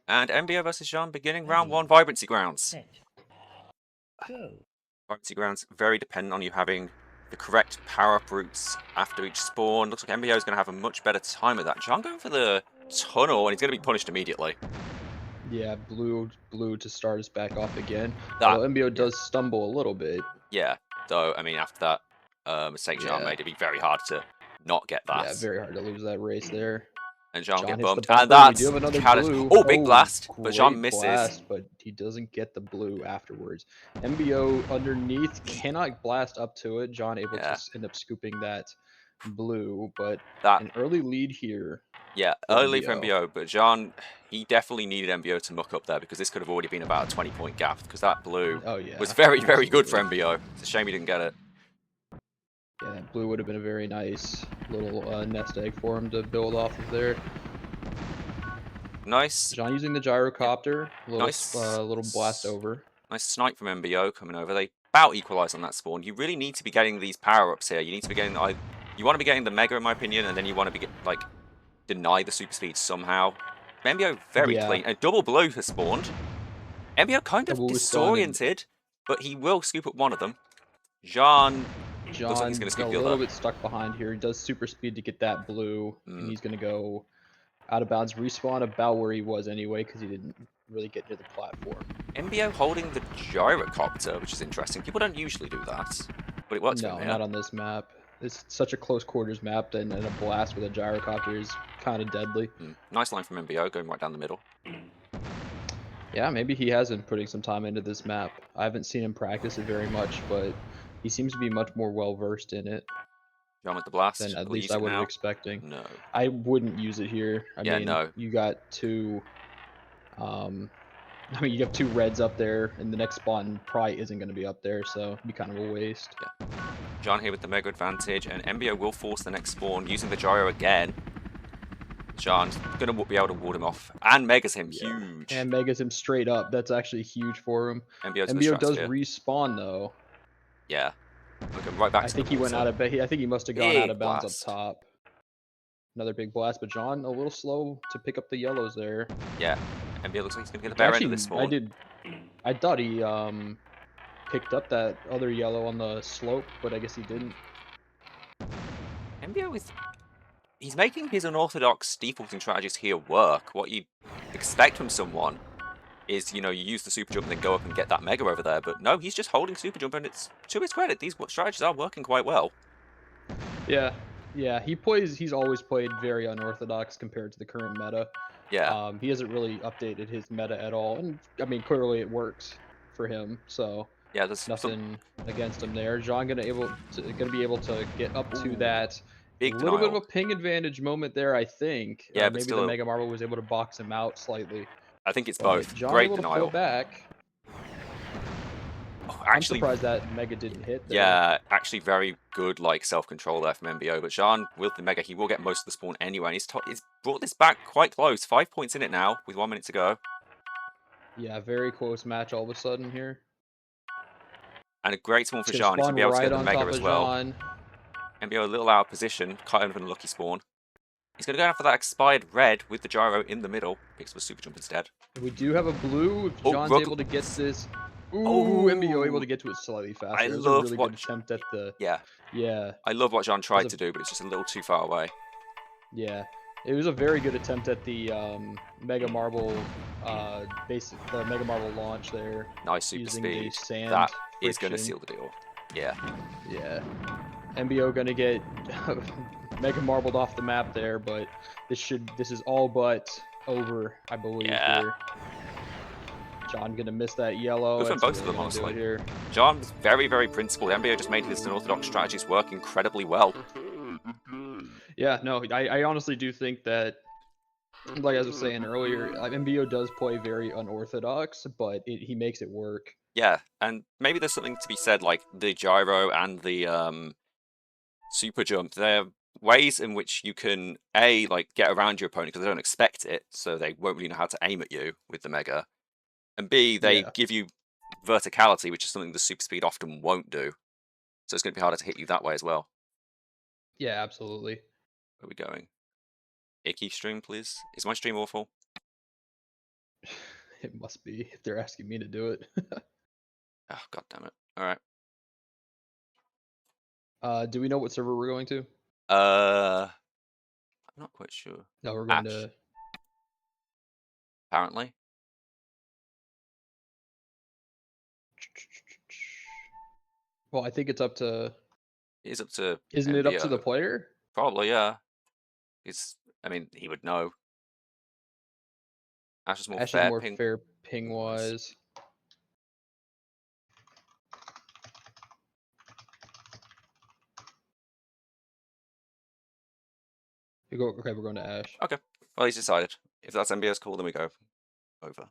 And MBO versus Jean beginning round Ready, 1, Vibrancy Grounds. set, go. Vibrancy Grounds very dependent on you having the correct power-up routes after each spawn. Looks like MBO is going to have a much better time at that. Jean going for the tunnel, and he's going to be punished immediately. Yeah, blue to start us back off again. That, Although MBO does stumble a little bit. Yeah, though, I mean, after that mistake Jean made, it'd be very hard to not get that. Yeah, very hard to lose that race there. And Jean will get hits the bumped. bumper. And that's We do have another Khaled. blue. Oh, big blast. But Jean Great misses. blast, but he doesn't get the blue afterwards. MBO underneath cannot blast up to it. Jean able to end up scooping that blue, but an early lead here. Yeah, early for MBO, but Jean, he definitely needed MBO to muck up there because this could have already been about a 20-point gap because that blue was very, very good for MBO. It's a shame he didn't get it. Yeah, that blue would have been a very nice little nest egg for him to build off of there. Nice. Jean using the gyrocopter. Nice. Little blast over. Nice snipe from MBO coming over. They about equalize on that spawn. You really need to be getting these power-ups here. You need to be getting... You want to be getting the Mega, in my opinion, and then you want to be, like, deny the super speed somehow. MBO very clean. A double blue has spawned. MBO kind of disoriented, but he will scoop up one of them. Jean looks like he's going to scoop the other. A little bit stuck behind here. He does super speed to get that blue, and he's going to go out of bounds, respawn about where he was anyway, because he didn't really get near the platform. MBO holding the gyrocopter, which is interesting. People don't usually do that, but it works for him here. No, not on this map. It's such a close quarters map, and a blast with a gyrocopter is kind of deadly. Nice line from MBO, going right down the middle. Yeah, maybe he has been putting some time into this map. I haven't seen him practice it very much, but he seems to be much more well-versed in it. John with the blast. Than at least I would have expecting. No. I wouldn't use it here. I mean, you got two... I mean, you have two reds up there, and the next spawn probably isn't going to be up there, so it'd be kind of a waste. Yeah. John here with the Mega advantage, and MBO will force the next spawn using the gyro again. John's going to be able to ward him off. And Megas him, huge. And Megas him straight up. That's actually huge for him. MBO does respawn, though. Yeah. Looking right back I think he went out of... I think he must have gone out of bounds up top. Another big blast, but John a little slow to pick up the yellows there. Yeah. MBO looks like he's going to get the better end of this spawn. I thought he picked up that other yellow on the slope, but I guess he didn't. MBO is... He's making his unorthodox defaulting strategies here work. What you'd expect from someone is, you know, you use the super jump and then go up and get that Mega over there. But no, he's just holding super jump, and it's to his credit, these strategies are working quite well. Yeah. Yeah, he's always played very unorthodox compared to the current meta. Yeah. He hasn't really updated his meta at all, and I mean clearly it works for him. So yeah, there's nothing against him there. Jean gonna be able to get up to that big little bit of a ping advantage moment there, I think. Yeah, maybe the Mega Marble was able to box him out slightly. I think it's both. Jean Great able to denial. pull back. Actually, I'm surprised that Mega didn't hit there. Yeah, actually very good like self-control there from MBO, but Jean with the Mega, he will get most of the spawn anyway, and he's brought this back quite close. 5 points in it now with 1 minute to go. Yeah, very close match all of a sudden here. And a great spawn for Jean. He's going to be able to get the Mega as well. MBO a little out of position, kind of an unlucky spawn. He's going to go after that expired red with the gyro in the middle. Picks up a super jump instead. We do have a blue. If John's able to get this... Ooh, MBO able to get to it slightly faster. I love a really good attempt at the... Yeah. I love what Jean tried to do, but it's just a little too far away. Yeah. It was a very good attempt at the Mega Marble the Mega Marble launch there. Nice super speed. Sand that is going to seal the deal. Yeah. Yeah. MBO going to get Mega Marbled off the map there, but this is all but over, I believe. Here. John gonna miss that yellow. Good for both of them, honestly. John's very, very principled. MBO just made his unorthodox strategies work incredibly well. Yeah, no, I honestly do think that, like I was saying earlier, MBO does play very unorthodox, but he makes it work. Yeah, and maybe there's something to be said, like the gyro and the super jump. They're ways in which you can, A, like get around your opponent because they don't expect it, so they won't really know how to aim at you with the Mega. And B, they give you verticality, which is something the super speed often won't do. So it's going to be harder to hit you that way as well. Yeah, absolutely. Where are we going? Icky stream, please. Is my stream awful? It must be if they're asking me to do it. Oh, god damn it. Alright. Do we know what server we're going to? I'm not quite sure. No, we're going Ash, to. apparently. Well, I think it's up to. It is up to Isn't it up to the MBO. player? Probably, yeah. I mean, he would know. Ash is more Ash is fair more ping. fair ping wise. wise. Okay, we're going to Ash. Okay. Well, he's decided. If that's MBO's call, then we go over.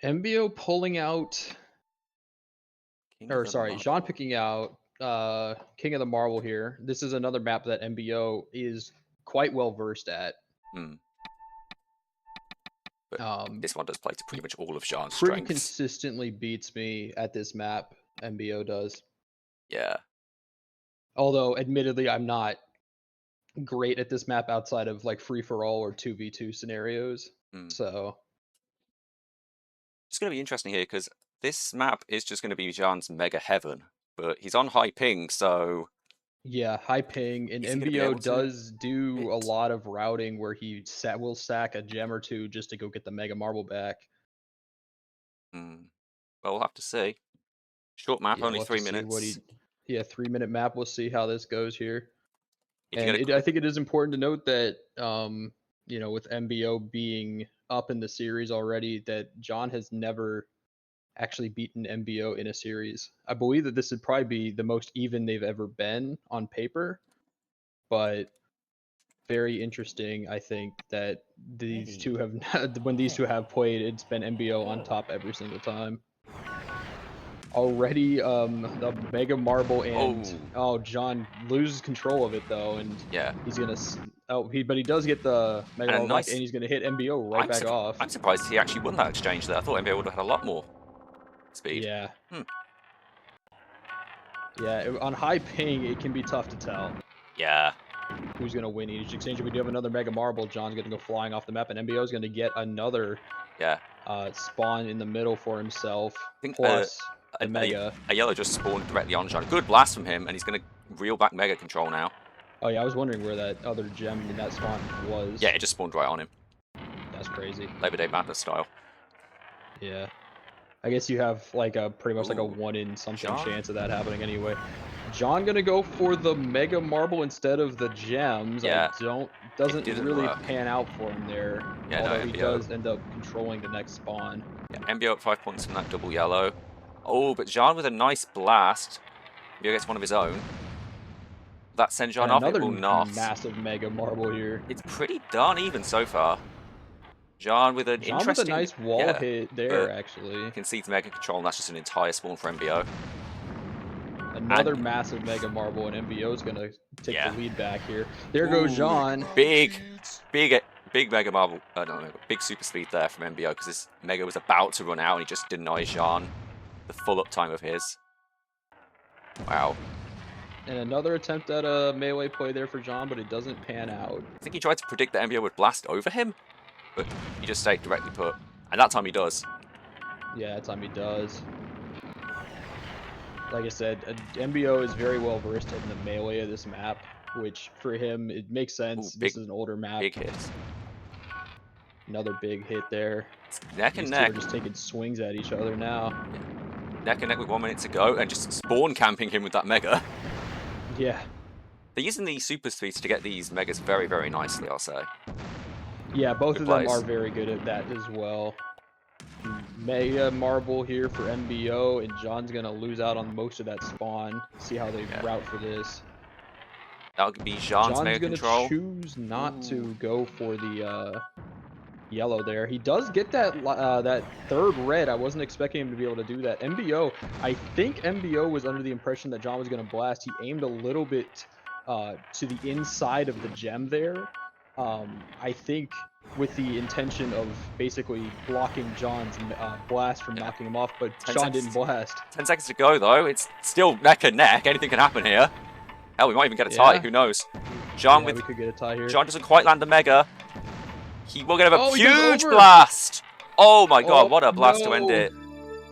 MBO pulling out. King Or of the sorry, Jean Marble. picking out King of the Marble here. This is another map that MBO is quite well versed at. Hmm. But this one does play to pretty much all of Jean's Pretty strengths. consistently beats me at this map. MBO does. Yeah. Although, admittedly, I'm not great at this map outside of like free for all or 2v2 scenarios. Hmm. So It's going to be interesting here because this map is just going to be Jean's mega heaven, but he's on high ping, so yeah, high ping, and is he going to be MBO able to does do a hit? lot of routing where he will sack a gem or two just to go get the mega marble back. Hmm. Well, we'll have to see. Short map, Yeah, only we'll have 3 to see minutes. what he. Yeah, 3 minute map. We'll see how this goes here. If you And get a I quick, think it is important to note that, with MBO being up in the series already, that John has never actually beaten MBO in a series. I believe that this would probably be the most even they've ever been on paper, but very interesting. I think that these two have when these two have played, it's been MBO on top every single time. Already, the Mega Marble and John loses control of it though, and yeah, he's gonna but he does get the Mega and a Marble back, nice. and he's gonna hit MBO right back off. I'm surprised he actually won that exchange there. I thought MBO would have had a lot more speed. Yeah, Hmm. yeah. On high ping, it can be tough to tell Yeah. who's gonna win each exchange. If we do have another Mega Marble, John's gonna go flying off the map, and MBO is gonna get another Yeah. spawn in the middle for himself, I think plus the Mega. a yellow just spawned directly on Jean. Good blast from him, and he's going to reel back Mega Control now. Oh yeah, I was wondering where that other gem in that spawn was. Yeah, it just spawned right on him. That's crazy. Labor Day Madness style. Yeah. I guess you have like a pretty much like a Ooh, 1 in something Jean? chance of that happening anyway. John gonna go for the Mega Marble instead of the gems. Yeah. Doesn't didn't really work. pan out for him there. Yeah, no, Although he MBO. does end up controlling the next spawn. Yeah, MBO up 5 points from that double yellow. Oh, but Jean with a nice blast. MBO gets one of his own. That sends Jean And off, it another will not. massive Mega Marble here. It's pretty darn even so far. Jean with an John interesting... with a nice wall hit there, but actually. concedes Mega Control, and that's just an entire spawn for MBO. Another massive Mega Marble, and MBO is gonna take the lead back here. There goes Ooh, Jean. Big Mega Marble, big super speed there from MBO, because this Mega was about to run out, and he just denies Jean the full uptime of his. Wow. And another attempt at a melee play there for John, but it doesn't pan out. I think he tried to predict that MBO would blast over him, but he just stayed directly put. And that time he does. Yeah, that time he does. Like I said, MBO is very well versed in the melee of this map, which for him, it makes sense. Ooh, This is an older map. Big hit. Another big hit there. It's neck and These neck. two are just taking swings at each other now. Neck and neck with 1 minute to go, and just spawn camping him with that Mega. Yeah. They're using these super speeds to get these Megas very, very nicely, I'll say. Yeah, both Good of them plays. are very good at that as well. Mega Marble here for MBO, and John's going to lose out on most of that spawn. See how they route for this. That would be Jean's Mega going Control. to choose not to go for the yellow there. He does get that that third red. I wasn't expecting him to be able to do that. MBO, I think MBO was under the impression that John was going to blast. He aimed a little bit to the inside of the gem there. I think with the intention of basically blocking John's blast from knocking him off, but John didn't blast. 10 seconds to go, though. It's still neck and neck. Anything can happen here. Hell, we might even get a tie. Yeah. Who knows? Jean We could get a tie here. Jean doesn't quite land the mega. He will get a Oh, he goes huge over! blast. Oh my god, Oh, what a blast to end no. it.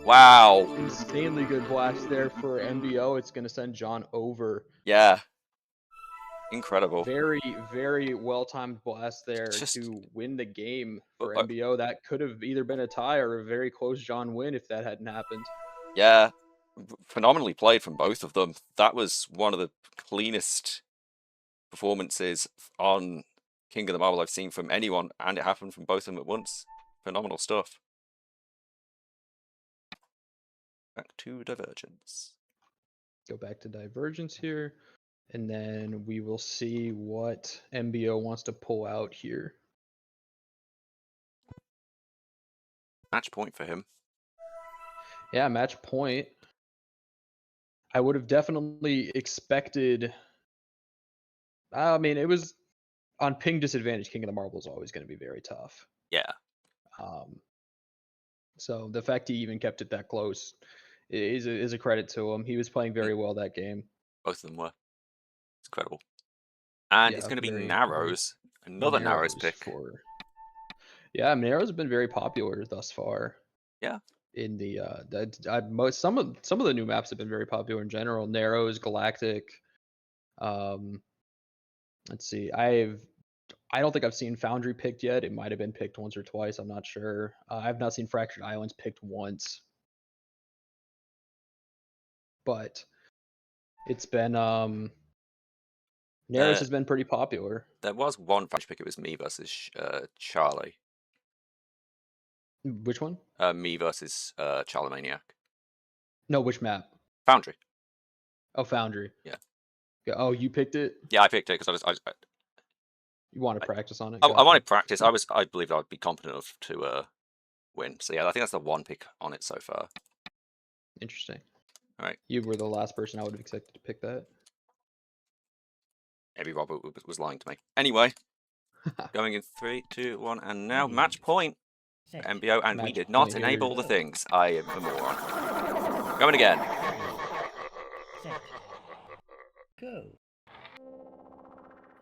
Wow. Insanely good blast there for MBO. It's going to send John over. Yeah. Incredible. Very, very well-timed blast there Just- to win the game for Uh, MBO. That could have either been a tie or a very close John win if that hadn't happened. Yeah. Phenomenally played from both of them. That was one of the cleanest performances on King of the Marble I've seen from anyone, and it happened from both of them at once. Phenomenal stuff. Back to Divergence. Go back to Divergence here, and then we will see what MBO wants to pull out here. Match point for him. Yeah, match point. I would have definitely expected. I mean, it was on ping disadvantage. King of the Marble is always going to be very tough. Yeah. So the fact he even kept it that close is a credit to him. He was playing very well that game. Both of them were. It's incredible. And Yeah, it's going to be very, Narrows. Another Narrows pick. Yeah, Narrows have been very popular thus far. Yeah. In the some of the new maps have been very popular in general. Narrows, Galactic. Let's see. I don't think I've seen Foundry picked yet. It might have been picked once or twice. I'm not sure. I've not seen Fractured Islands picked once. But it's been Narrows has been pretty popular. There was one Foundry pick. It was me versus Charlie. Which one? Me versus Charlemaniac. No, which map? Foundry. Oh, Foundry. Yeah. Oh, you picked it? Yeah, I picked it because You want to practice on it? I wanted practice. I believed I would be competent enough to win. So yeah, I think that's the one pick on it so far. Interesting. All right. You were the last person I would have expected to pick that. Maybe Robert was lying to me. Anyway, going in 3, 2, 1, and now match point for MBO, and we did not enable the things. I am a moron. Going again. Go.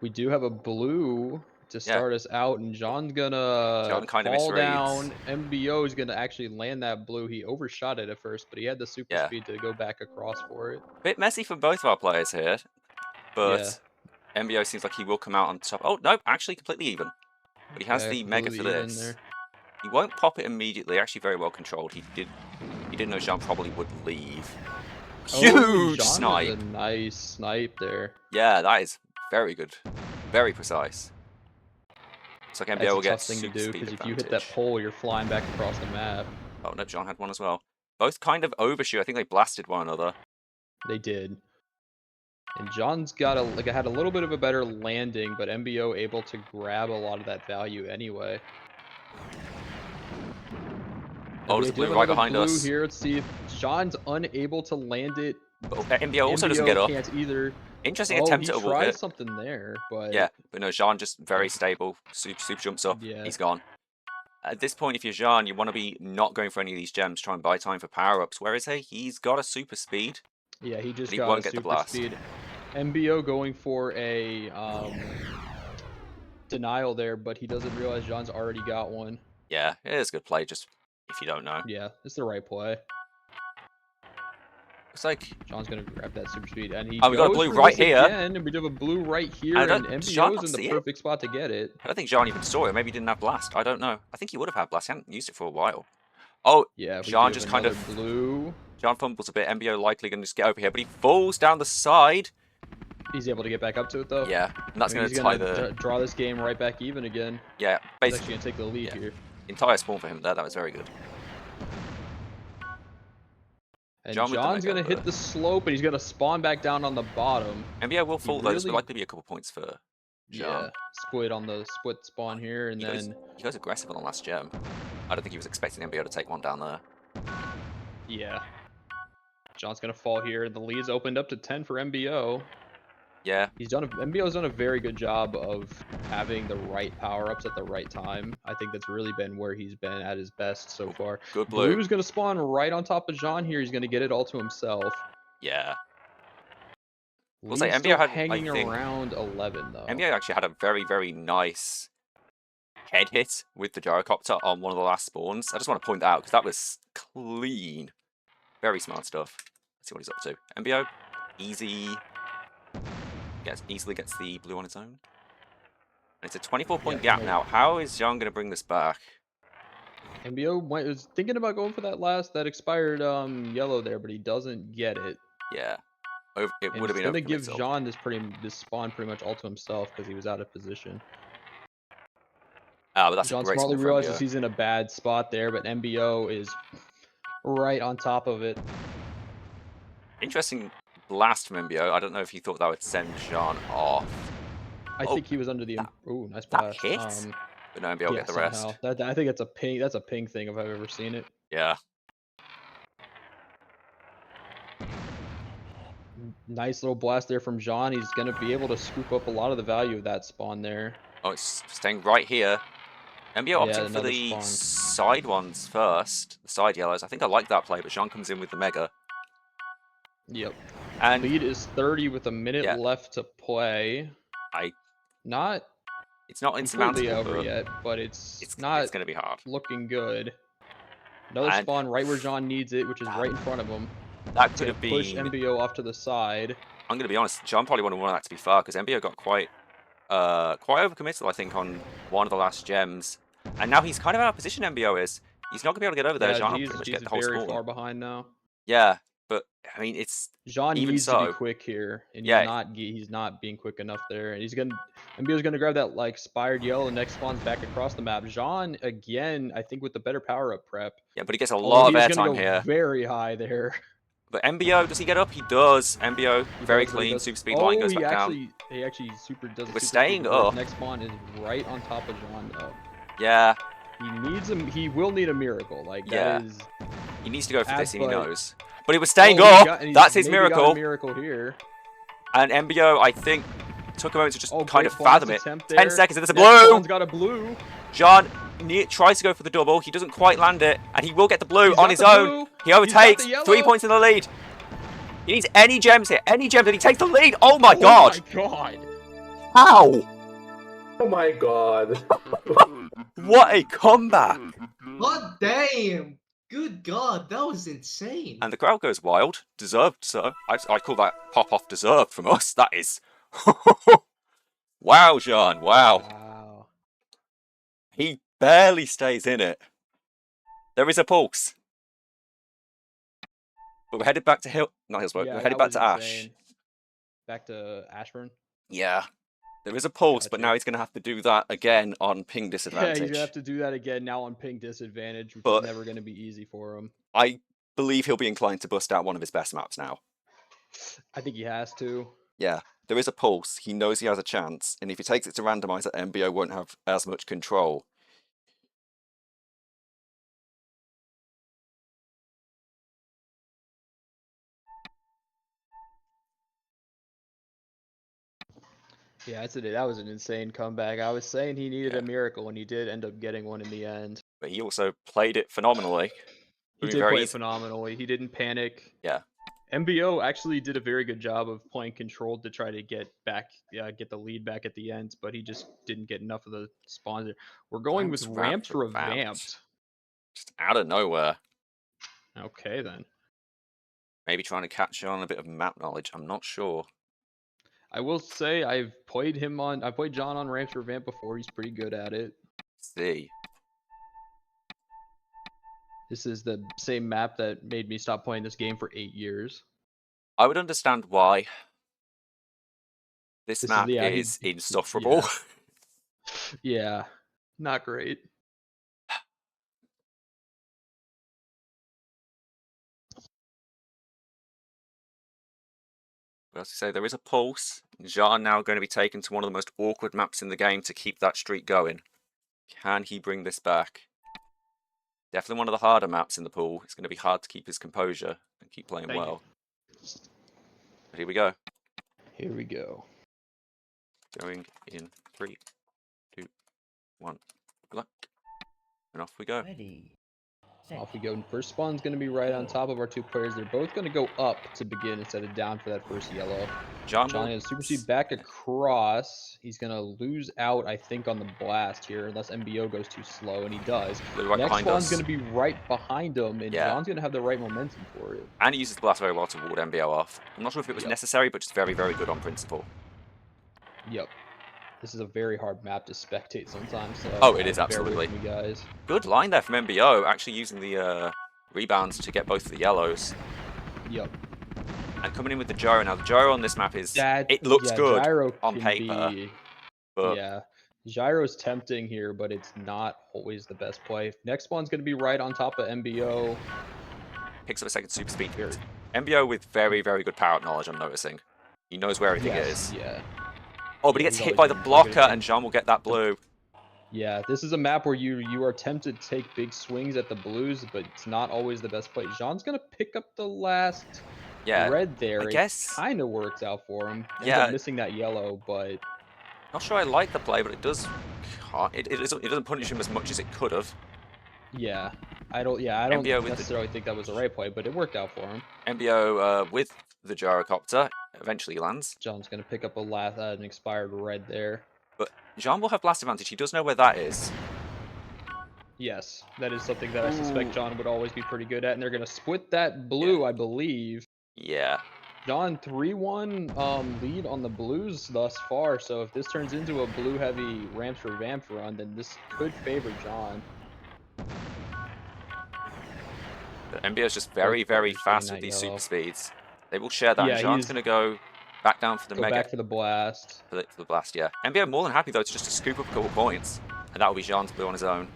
We do have a blue to start us out, and John's gonna John kind of fall misreads. down. MBO is gonna actually land that blue. He overshot it at first, but he had the super speed to go back across for it. Bit messy for both of our players here, but MBO seems like he will come out on top. Oh no, actually completely even. But he has the mega for this. He won't pop it immediately. Actually, very well controlled. He didn't know Jean probably would leave. Huge snipe. A nice snipe there. Yeah, that is very good. Very precise. Looks like MBO will get thing to super do, speed because if you advantage. hit that pole, you're flying back across the map. Oh no, Jean had one as well. Both kind of overshoot. I think they blasted one another. They did. And John's got had a little bit of a better landing, but MBO able to grab a lot of that value anyway. Oh, there's a blue right behind us. Here, let's see if John's unable to land it. Oh, MBO also doesn't get up. Can't either. Interesting attempt at a wall hit. He tried something there, but yeah, but no, Jean just very stable. Super jumps up. Yeah. He's gone. At this point, if you're Jean, you want to be not going for any of these gems, try and buy time for power-ups. Whereas, hey, he's got a super speed. Yeah, he just won't got get a the super blast. speed. MBO going for a denial there, but he doesn't realize John's already got one. Yeah, it is a good play, just if you don't know. Yeah, it's the right play. Looks like John's gonna grab that super speed, and he we got a blue right here. Again, and we do have a blue right here, and MBO's in the perfect spot to get it. I don't think Jean even saw it. Maybe he didn't have blast. I don't know. I think he would have had blast. He hadn't used it for a while. Oh, yeah. Jean just kind of blue. Jean fumbles a bit. MBO likely going to just get over here, but he falls down the side. He's able to get back up to it though. Yeah, and that's going to tie the draw this game right back even again. Yeah, basically he's actually going to take the lead here. Entire spawn for him there. That was very good. And John's going to hit the slope, and he's going to spawn back down on the bottom. MBO will fall though. There's likely to be a couple points for Jean. Yeah, split spawn here, and then he goes aggressive on the last gem. I don't think he was expecting MBO to take one down there. Yeah. John's going to fall here. The lead's opened up to 10 for MBO. Yeah. MBO's done a very good job of having the right power-ups at the right time. I think that's really been where he's been at his best so far. Good blue. Blue's going to spawn right on top of Jean here. He's going to get it all to himself. Yeah. We'll say Lead's MBO still had, hanging I think, around 11 though. MBO actually had a very, very nice head hit with the gyrocopter on one of the last spawns. I just want to point that out because that was clean. Very smart stuff. Let's see what he's up to. MBO, easy. Easily gets the blue on its own. And it's a 24-point gap now. How is John going to bring this back? MBO was thinking about going for that expired yellow there, but he doesn't get it. Yeah. It And would have it's been gonna give overcommittal. Jean this spawn pretty much all to himself because he was out of position. Ah, but that's Jean a great smartly spawn for realizes MBO. he's in a bad spot there, but MBO is right on top of it. Interesting blast from MBO. I don't know if he thought that would send Jean off. I think he was under the. Ooh, nice That blast. hit? But no, MBO will Yeah, get the rest. somehow. I think that's a ping. That's a ping thing if I've ever seen it. Yeah. Nice little blast there from Jean. He's gonna be able to scoop up a lot of the value of that spawn there. Oh, it's staying right here. MBO Yeah, opting for another the spawn. side ones first. The side yellows. I think I like that play, but Jean comes in with the mega. Yep. And Lead is 30 with a minute yeah, left to play. Not it's not completely insurmountable, over but yet, but it's it's not going to be hard. looking good. Another And spawn right where Jean needs it, which is right in front of him. that It's could gonna have push been. MBO off to the side. I'm going to be honest. John probably wanted that to be far because MBO got quite overcommitted, I think, on one of the last gems. And now he's kind of out of position. MBO is. He's not going to be able to get over there. Yeah, Jean will pretty much he's get the whole very spawn. far behind now. Yeah, but I mean, it's Jean even needs to be so. quick here, and Yeah, he's not being quick enough there. And MBO's gonna grab that like expired yellow. Next spawn's back across the map. Jean again, I think with the better power up prep. yeah, but he gets a Although lot of he is gonna airtime go here. very high there. But MBO, does he get up? He does. MBO, He very does, but he clean. does. Super speed line Oh, goes back down. he actually super does. We're super staying speed reverse. up. Next spawn is right on top of Jean though. Yeah. He needs him. He will need a miracle. Like Yeah. that is. He needs to go for this, and he but- knows. But he was staying Oh, up. That's his maybe got miracle. a miracle here. And MBO, I think, took a moment to just kind great of blast fathom it. attempt 10 there. seconds, and there's a Next blue. spawn's got a blue. John tries to go for the double. He doesn't quite land it, and he will get the blue He's on got his the own. blue. He overtakes. He's got the 3 yellow. points in the lead. He needs any gems here. Any gems, and he takes the lead. Oh my god. Oh my god. How? Oh my god. What a comeback. God damn! Good God, that was insane. And the crowd goes wild. Deserved, sir. I call that pop-off deserved from us. That is... Wow, Jean. Wow. Wow. He barely stays in it. There is a pulse. But we're headed back to not Hillsborough. Yeah, We're headed that back to was Ash. insane. Back to Ashburn. Yeah. There is a pulse, but Gotcha. now he's going to have to do that again on ping Yeah, disadvantage. he's gonna have to do that again now on ping disadvantage, which But- is never gonna be easy for him. I believe he'll be inclined to bust out one of his best maps now. I think he has to. Yeah, there is a pulse. He knows he has a chance, and if he takes it to randomizer, MBO won't have as much control. Yeah, that was an insane comeback. I was saying he needed Yeah. a miracle, and he did end up getting one in the end. But he also played it phenomenally. He I mean, did very play it easy. phenomenally. He didn't panic. Yeah. MBO actually did a very good job of playing controlled to try to get the lead back at the end, but he just didn't get enough of the spawns. We're going with Ramps Ramps Revamped. Just out of nowhere. Okay, then. Maybe trying to catch on a bit of map knowledge. I'm not sure. I will say I've played John on Ramps Revamped before. He's pretty good at it. Let's see. This is the same map that made me stop playing this game for 8 years. I would understand why. This This is- map yeah, is insufferable. Yeah, not great. But as I say, there is a pulse. Jean now going to be taken to one of the most awkward maps in the game to keep that streak going. Can he bring this back? Definitely one of the harder maps in the pool. It's going to be hard to keep his composure and keep playing Thank well. But here we go. Here we go. Going in 3, 2, 1. Good luck. And off we go. Ready. Off we go. First spawn's going to be right on top of our two players. They're both going to go up to begin instead of down for that first yellow. John John has super speed back across. He's going to lose out, I think, on the blast here, unless MBO goes too slow, and he does. Blue right Next behind spawn's us. going to be right behind him, and Yeah. John's going to have the right momentum for it. And he uses the blast very well to ward MBO off. I'm not sure if it was Yep. necessary, but just very, very good on principle. Yep. This is a very hard map to spectate sometimes. So Oh, it is, bear with absolutely. me, guys. Good line there from MBO, actually using the rebounds to get both of the yellows. Yep. And coming in with the gyro. Now, the gyro on this map is... That, it looks yeah, good gyro on can paper. Be, But yeah. Gyro's tempting here, but it's not always the best play. Next spawn's going to be right on top of MBO. picks up a second super speed. Very- MBO with very, very good power knowledge, I'm noticing. He knows where everything Yes, is. yeah. Oh, but Yeah, he gets he's hit always by the been blocker, targeting. and Jean will get that blue. Yeah, this is a map where you are tempted to take big swings at the blues, but it's not always the best play. Jean's going to pick up the last Yeah, red there. I guess... It kind of works out for him. Ends Yeah. up missing that yellow, but... Not sure I like the play, but it does... It doesn't punish him as much as it could have. Yeah, I don't MBO with necessarily think that was the right play, but it worked out for him. MBO with the gyrocopter eventually lands. John's going to pick up an expired red there. But Jean will have blast advantage. He does know where that is. Yes, that is something that I suspect Ooh. John would always be pretty good at, and they're going to split that blue, I believe. Yeah. John, 3-1 lead on the blues thus far, so if this turns into a blue-heavy ramps for vamp run, then this could favor John. But MBO is just very, Both very players fast getting with that these yellow. super speeds. They will share that. Yeah, and Jean's he's- going to go back down for the Go mega. back for the blast. For the blast, yeah. MBO more than happy, though, to just to scoop up a couple points. And that will be Jean's blue on his own.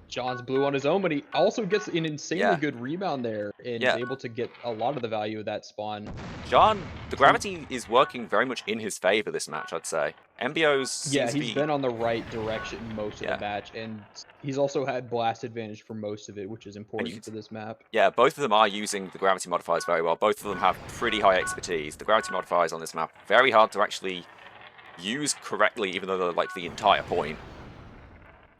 John's blue on his own, but he also gets an insanely Yeah. good rebound there, and Yeah. is able to get a lot of the value of that spawn. Jean, the gravity is working very much in his favor this match, I'd say. MBO's Yeah, seems to he's be... been on the right direction most of Yeah. the match, and he's also had blast advantage for most of it, which is important can for this map. Yeah, both of them are using the gravity modifiers very well. Both of them have pretty high expertise. The gravity modifiers on this map, very hard to actually use correctly, even though they're like the entire point.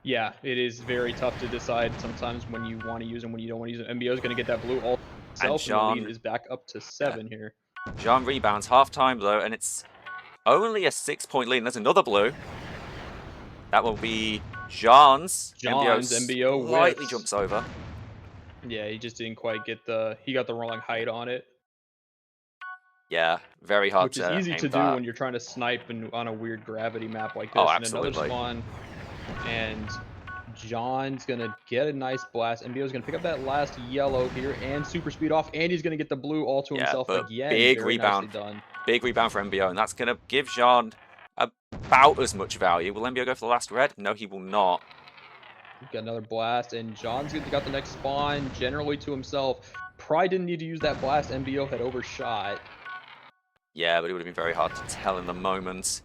Yeah, it is very tough to decide sometimes when you want to use them, when you don't want to use them. MBO is going to get that blue all himself, and the Jean- lead is back up to 7 here. Jean rebounds half-time, though, and it's only a 6-point lead. And there's another blue. That will be Jean's. John's MBO slightly whiffs. jumps over. Yeah, he just didn't quite get he got the wrong height on it, Yeah, very hard which is to easy aim to do that. when you're trying to snipe on a weird gravity map like this. Oh, And another absolutely. spawn, and John's gonna get a nice blast. MBO's gonna pick up that last yellow here and super speed off, and he's gonna get the blue all to Yeah, himself but again. big Very rebound. nicely done. Big rebound for MBO, and that's going to give Jean about as much value. Will MBO go for the last red? No, he will not. Got another blast, and John's got the next spawn generally to himself. Probably didn't need to use that blast. MBO had overshot. Yeah, but it would have been very hard to tell in the moment.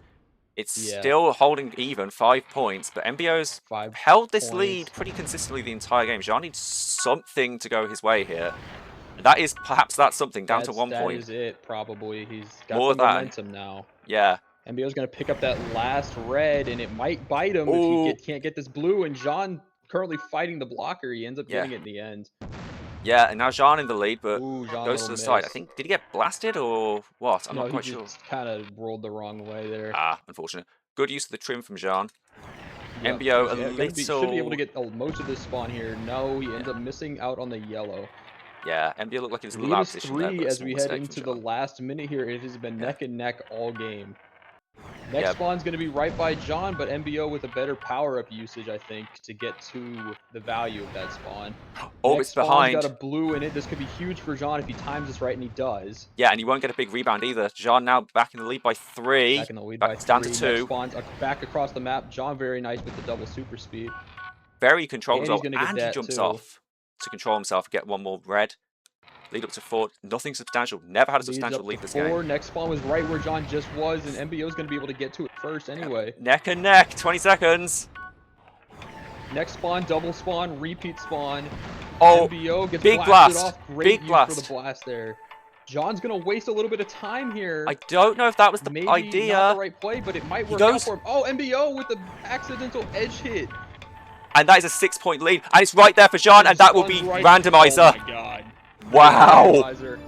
It's Yeah. still holding even, 5 points, but MBO's 5 held this points. lead pretty consistently the entire game. Jean needs something to go his way here. And that is perhaps that's something, down to 1 point. That is it, probably. He's got More the than- momentum now. Yeah, MBO's going to pick up that last red, and it might bite him if Ooh. he can't get this blue. And John currently fighting the blocker. He ends up Yeah. getting it in the end. yeah, and now Jean in the lead, but Ooh, Jean goes to the side. I think, did he get blasted or what? I'm no, not quite he sure. just kind of rolled the wrong way there. Ah, unfortunate. Good use of the trim from Jean. Yep, MBO so a yeah, should be able to little- get most of this spawn here. No, he ends up missing out on the yellow. Yeah, MBO looked like he was a Lead little out of is position there, 3 but a as small we head mistake from into the Jean. last minute here. It has been Yeah. neck and neck all game. Next Yeah. spawn's going to be right by John, but MBO with a better power-up usage, I think, to get to the value of that spawn. Orbit's Next spawn's behind. got a blue in it. This could be huge for John if he times this right, and he does. Yeah, and you won't get a big rebound either. Jean now back in the lead by 3. Back in the lead Back by down to 3. 2. Next spawn's back across the map. John very nice with the double super speed. Very controlled And as he's well, gonna get and he that jumps too. off to control himself and get 1 more red. Lead up to 4. Nothing substantial. Never had a Leads substantial up lead to this 4. game. Next spawn was right where John just was, and MBO's going to be able to get to it first anyway. Neck and neck. 20 seconds. Next spawn, double spawn, repeat spawn. Oh, MBO gets big blasted blast. off. Great Big use blast. for the blast there. John's going to waste a little bit of time here. I don't know if that was the Maybe idea. not the right play, but it might He work out goes- for him. Oh, MBO with the accidental edge hit. And that is a 6-point lead. And it's right there for Jean, and that will be randomizer. Oh my god. Wow. Randomizer.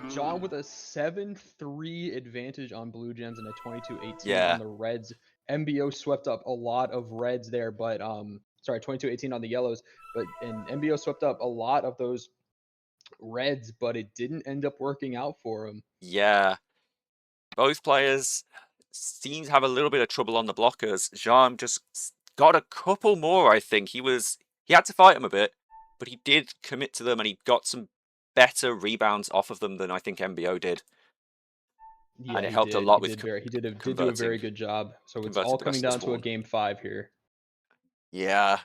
John with a 7-3 advantage on blue gens and a 22-18 Yeah. on the reds. MBO swept up a lot of reds there, but sorry, 22-18 on the yellows, and MBO swept up a lot of those reds, but it didn't end up working out for him. Yeah. Both players seem to have a little bit of trouble on the blockers. Jean just got a couple more, I think. He had to fight him a bit, but he did commit to them, and he got some better rebounds off of them than I think MBO did. Yeah, And it he helped did. a lot He with did do a very good job. So it's all converting the rest coming of the down to a spawn. game 5 here. Yeah.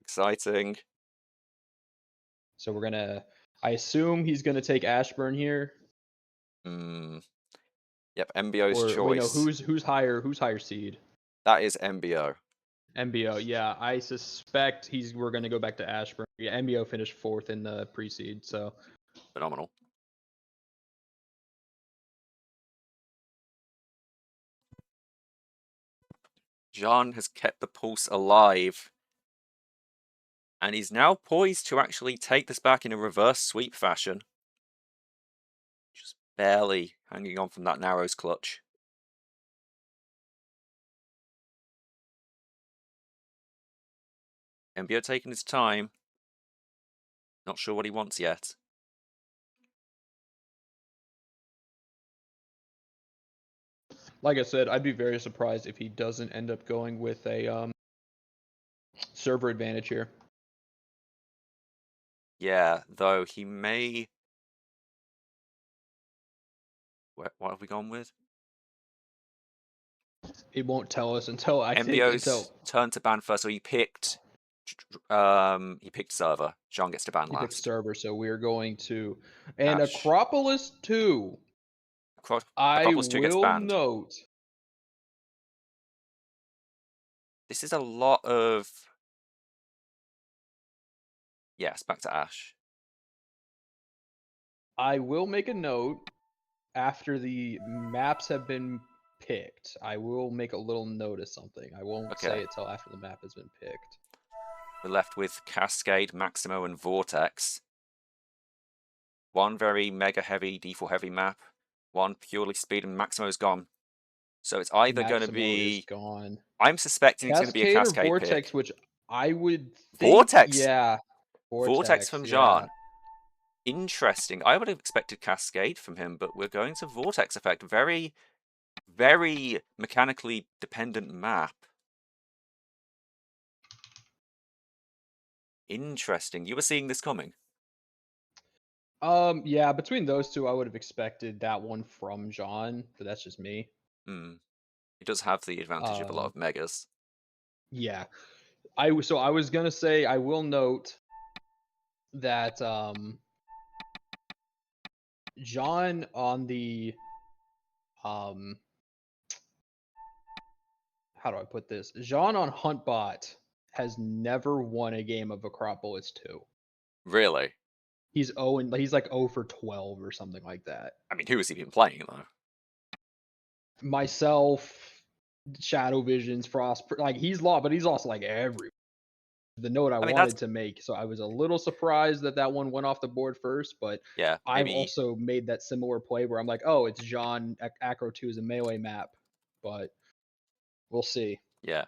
Exciting. So we're gonna. I assume he's gonna take Ashburn here. Yep, MBO's Or choice. wait, no, who's higher? Who's higher seed? That is MBO. MBO, yeah. I suspect we're gonna go back to Ashburn. Yeah, MBO finished 4th in the pre-seed, so Phenomenal. Jean has kept the pulse alive. And he's now poised to actually take this back in a reverse sweep fashion. Just barely hanging on from that Narrows clutch. MBO taking his time. Not sure what he wants yet. like I said, I'd be very surprised if he doesn't end up going with a server advantage here. Yeah, though he may... What have we gone with? It won't tell us until MBO's turn to ban first, so he picked server. Jean gets to ban he picked last. server, so we're going to and Ash. Acropolis 2. Acropolis 2 gets banned. Note. This is a lot of... Yes, back to Ash. I will make a note after the maps have been picked. I will make a little note of something. I won't say it till after the map has been picked. We're left with Cascade, Maximo, and Vortex. One very mega heavy, D4 heavy map. One purely speed, and Maximo's gone. So it's either going to be... gone. I'm suspecting it's going to be a Cascade or Vortex, pick. which I would think... Vortex? Yeah. Vortex from yeah. Jean. Interesting. I would have expected Cascade from him, but we're going to Vortex effect. Very, very mechanically dependent map. Interesting. You were seeing this coming? Yeah, between those two, I would have expected that one from Jean, but that's just me. He does have the advantage of a lot of megas. Yeah. I was gonna say, I will note that Jean on the how do I put this? Jean on Huntbot has never won a game of Acropolis 2. Really? He's like 0 for 12 or something like that. I mean, who has he been playing though? Myself, Shadow Visions, Frost, like he's lost, but he's also like every. The note I wanted to make, so I was a little surprised that one went off the board first, but yeah, I've also made that similar play where I'm like, oh, it's Jean, Acro 2 is a melee map, but we'll see. Yeah.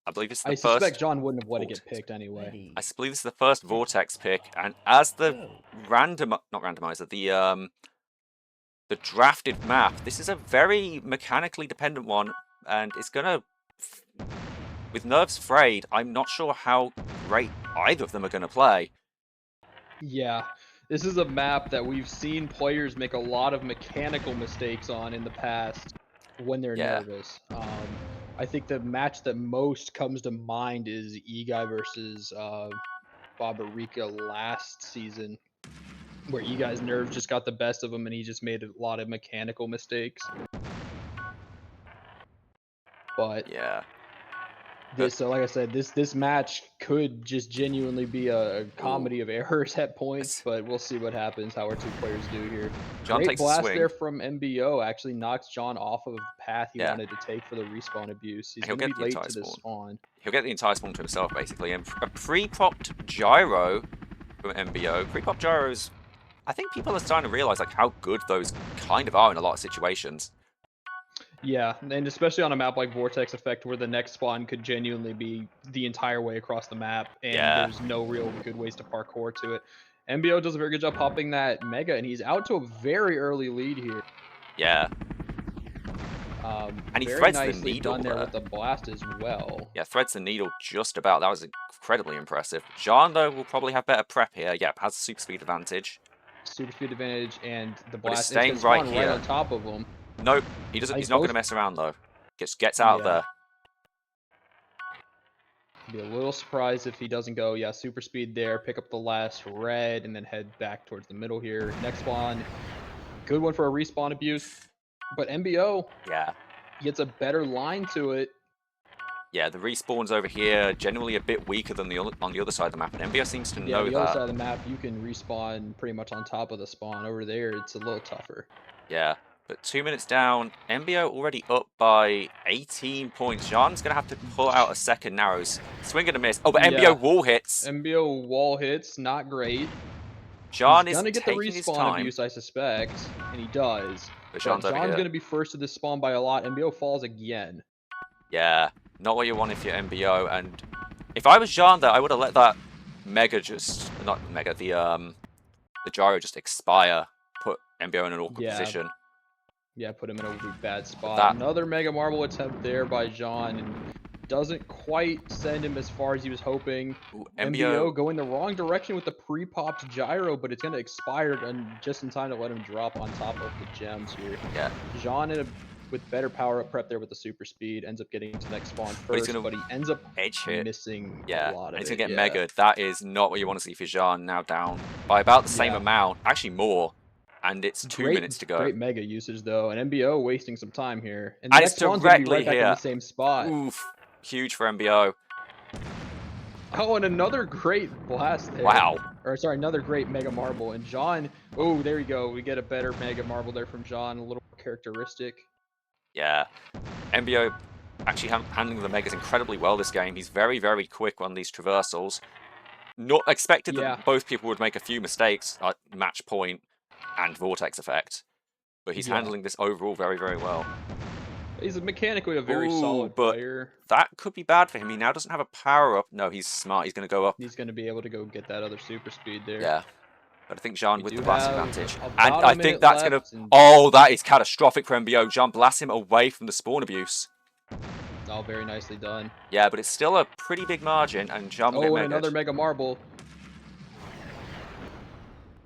I believe it's I suspect John wouldn't have let it get picked anyway. I believe this is the first Vortex pick, and as the the drafted map, this is a very mechanically dependent one, and it's gonna... With Nerves Frayed, I'm not sure how great either of them are gonna play. Yeah, this is a map that we've seen players make a lot of mechanical mistakes on in the past when they're nervous. I think the match that most comes to mind is Eguy versus Barbarica last season, where Eguy's nerves just got the best of him and he just made a lot of mechanical mistakes. But yeah, So like I said, this match could just genuinely be a comedy of errors at points, but we'll see what happens, how our two players do here. John Great takes a blast swing. there from MBO, actually knocks John off of the path he Yeah. wanted to take for the respawn abuse. He's He'll going to get be the late entire to this spawn. spawn. He'll get the entire spawn to himself, basically. And a pre-popped gyro from MBO. Pre-popped gyros, I think people are starting to realize like how good those kind of are in a lot of situations. Yeah, and especially on a map like Vortex Effect where the next spawn could genuinely be the entire way across the map and Yeah. there's no real good ways to parkour to it. MBO does a very good job popping that Mega, and he's out to a very early lead here. Yeah. And he Very threads the nicely needle done there there. with the blast as well. Yeah, threads the needle just about. That was incredibly impressive. Jean, though, will probably have better prep here. Yep, has a super speed advantage. Super speed advantage, and the But it's blast is going staying to spawn right right here. on top of him. Nope, he doesn't. Like He's not going to both- mess around though. Gets out of Yeah. there. Be a little surprised if he doesn't go, yeah, super speed there, pick up the last red, and then head back towards the middle here. Next spawn, good one for a respawn abuse. But MBO Yeah. gets a better line to it. Yeah, the respawns over here generally a bit weaker than on the other side of the map, and MBO seems to Yeah, know the that. other side of the map, you can respawn pretty much on top of the spawn. Over there, it's a little tougher. Yeah, but 2 minutes down, MBO already up by 18 points. Jean's going to have to pull out a second narrows. Swing and a miss. Oh, but Yeah. MBO wall hits. MBO wall hits, not great. Jean He's is gonna get the taking his respawn time. abuse, I suspect, and he does. But But Jean's over John's here. gonna be first to this spawn by a lot. MBO falls again. Yeah, not what you want if you're MBO. And if I was Jean, though, I would have let that Mega just... Not Mega, the gyro just expire. Put MBO in an awkward Yeah. position. Yeah, put him in a really bad spot. that- Another Mega Marble attempt there by John, and doesn't quite send him as far as he was hoping. Ooh, MBO going the wrong direction with the pre-popped gyro, but it's going to expire and just in time to let him drop on top of the gems here. Yeah. John with better power-up prep there with the super speed, ends up getting to the next spawn But he's first, gonna but he ends up edge hit. missing Yeah, a lot and of he's it. going to get Mega'd. That is not what you want to see for Jean, now down by about the same Yeah. amount. Actually more. And it's 2 minutes to go. Great Mega usage, though, and MBO wasting some time here. And And the it's next spawn's going to be directly right back in here. the same spot. Oof. Huge for MBO. Oh, and another great blast there. Wow. Or, sorry, another great Mega Marble. And John, oh, there you go. We get a better Mega Marble there from John, a little more characteristic. Yeah. MBO actually handling the Megas incredibly well this game. He's very, very quick on these traversals. Not expected that both people would make a few mistakes at match point and vortex effect. But he's handling this overall very, very well. He's mechanically a very Ooh, solid but player. that could be bad for him. He now doesn't have a power-up. No, he's smart. He's going to go up. He's going to be able to go get that other super speed there. Yeah. But I think Jean We with do the blast have advantage. about And a I think minute that's going to... left, and- Oh, that is catastrophic for MBO. Jean blasts him away from the spawn abuse. Oh, very nicely done. Yeah, but it's still a pretty big margin, and Jean will Oh, get and Mega'd. another Mega Marble.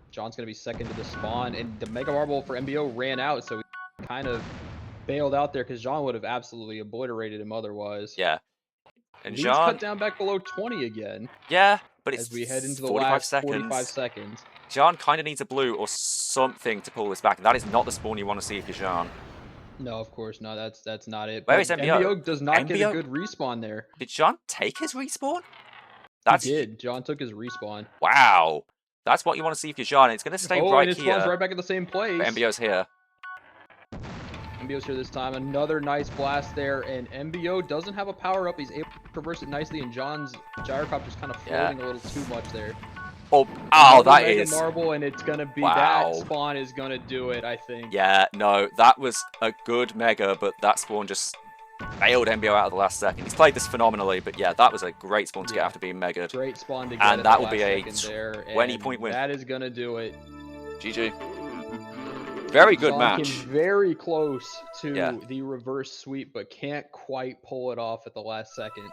John's going to be second to the spawn, and the Mega Marble for MBO ran out, so he kind of bailed out there because John would have absolutely obliterated him otherwise. Yeah. And Lead's Jean... cut down back below 20 again. Yeah, but it's As we head into the 45 last seconds. 45 seconds. Jean kind of needs a blue or something to pull this back. And that is not the spawn you want to see if you're Jean. No, of course not. That's not it. Where But is MBO? MBO does not get a MBO? good respawn there. Did Jean take his respawn? He did. John took his respawn. Wow. That's what you want to see if you're Jean. It's going to stay Oh, right and it here. spawns right back at the same place. But MBO's here. MBO's here this time. Another nice blast there, and MBO doesn't have a power up. He's able to traverse it nicely, and John's gyrocopter's kind of floating a little too much there. Oh, Another that Mega is... Marble, and it's gonna be Wow. that spawn is gonna do it, I think. Yeah, no, that was a good Mega, but that spawn just bailed MBO out of the last second. He's played this phenomenally, but yeah, that was a great spawn to get after being Mega'd. Great spawn to get And at that the will be last a second there, 20-point and win. That is gonna do it. GG. Very good John match. came very close to Yeah. the reverse sweep, but can't quite pull it off at the last second.